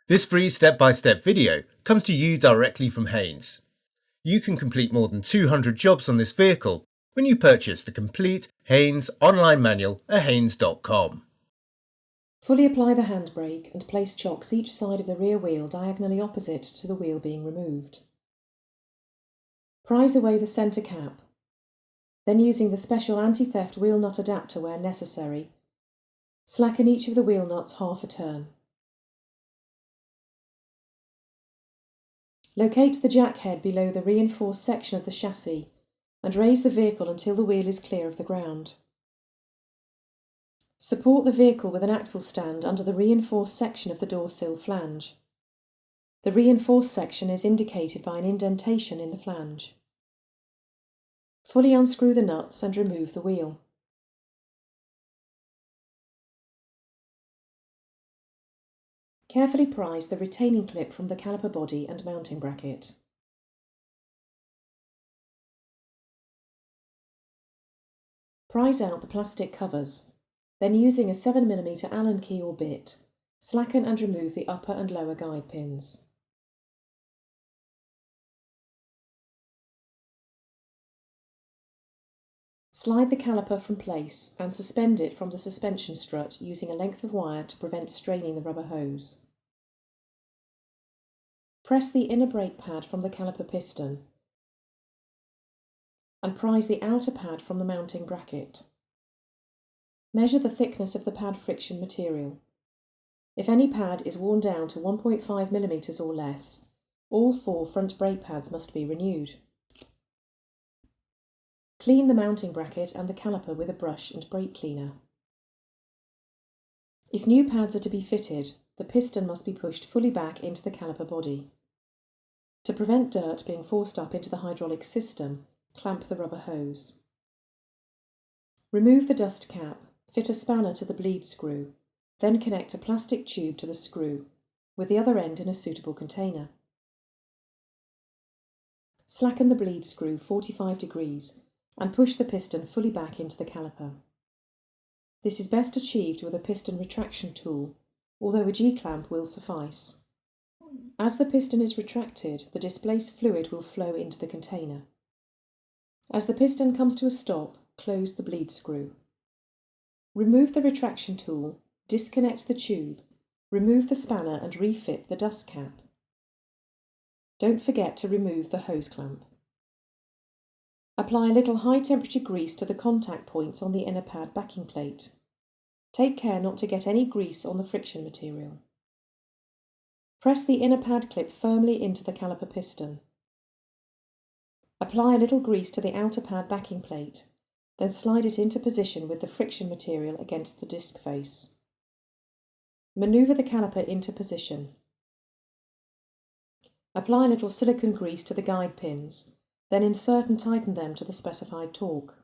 This free step-by-step video comes to you directly from Haynes. You can complete more than 200 jobs on this vehicle when you purchase the complete Haynes online manual at haynes.com. Fully apply the handbrake and place chocks each side of the rear wheel diagonally opposite to the wheel being removed. Prise away the centre cap, then using the special anti-theft wheel nut adapter where necessary, slacken each of the wheel nuts half a turn. Locate the jack head below the reinforced section of the chassis and raise the vehicle until the wheel is clear of the ground. Support the vehicle with an axle stand under the reinforced section of the door sill flange. The reinforced section is indicated by an indentation in the flange. Fully unscrew the nuts and remove the wheel. Carefully prise the retaining clip from the caliper body and mounting bracket. Prise out the plastic covers, then using a 7mm Allen key or bit, slacken and remove the upper and lower guide pins. Slide the caliper from place and suspend it from the suspension strut using a length of wire to prevent straining the rubber hose. Press the inner brake pad from the caliper piston and prise the outer pad from the mounting bracket. Measure the thickness of the pad friction material. If any pad is worn down to 1.5mm or less, all 4 front brake pads must be renewed. Clean the mounting bracket and the caliper with a brush and brake cleaner. If new pads are to be fitted, the piston must be pushed fully back into the caliper body. To prevent dirt being forced up into the hydraulic system, clamp the rubber hose. Remove the dust cap, fit a spanner to the bleed screw, then connect a plastic tube to the screw, with the other end in a suitable container. Slacken the bleed screw 45 degrees and push the piston fully back into the caliper. This is best achieved with a piston retraction tool, although a G-clamp will suffice. As the piston is retracted, the displaced fluid will flow into the container. As the piston comes to a stop, close the bleed screw. Remove the retraction tool, disconnect the tube, remove the spanner and refit the dust cap. Don't forget to remove the hose clamp. Apply a little high-temperature grease to the contact points on the inner pad backing plate. Take care not to get any grease on the friction material. Press the inner pad clip firmly into the caliper piston. Apply a little grease to the outer pad backing plate, then slide it into position with the friction material against the disc face. Maneuver the caliper into position. Apply a little silicone grease to the guide pins, then insert and tighten them to the specified torque.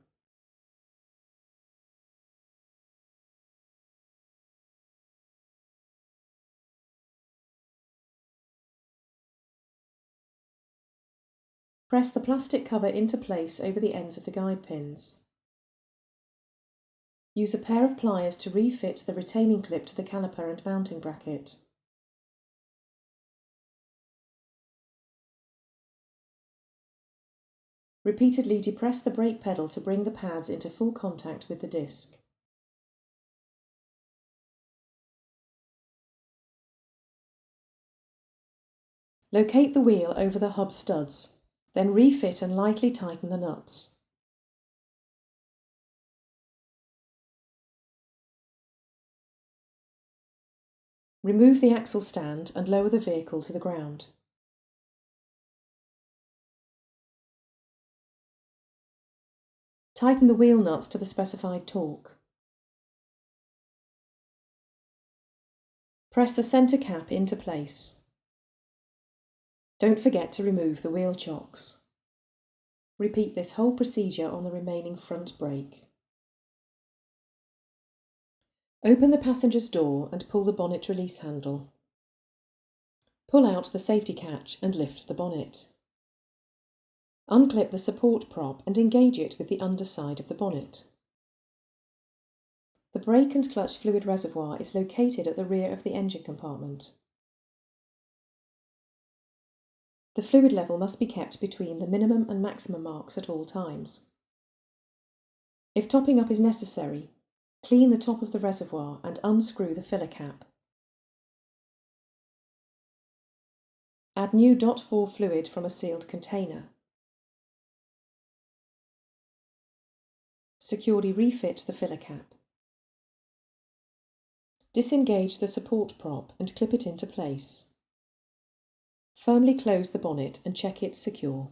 Press the plastic cover into place over the ends of the guide pins. Use a pair of pliers to refit the retaining clip to the caliper and mounting bracket. Repeatedly depress the brake pedal to bring the pads into full contact with the disc. Locate the wheel over the hub studs, then refit and lightly tighten the nuts. Remove the axle stand and lower the vehicle to the ground. Tighten the wheel nuts to the specified torque. Press the centre cap into place. Don't forget to remove the wheel chocks. Repeat this whole procedure on the remaining front brake. Open the passenger's door and pull the bonnet release handle. Pull out the safety catch and lift the bonnet. Unclip the support prop and engage it with the underside of the bonnet. The brake and clutch fluid reservoir is located at the rear of the engine compartment. The fluid level must be kept between the minimum and maximum marks at all times. If topping up is necessary, clean the top of the reservoir and unscrew the filler cap. Add new DuratecFord fluid from a sealed container. Securely refit the filler cap. Disengage the support prop and clip it into place. Firmly close the bonnet and check it's secure.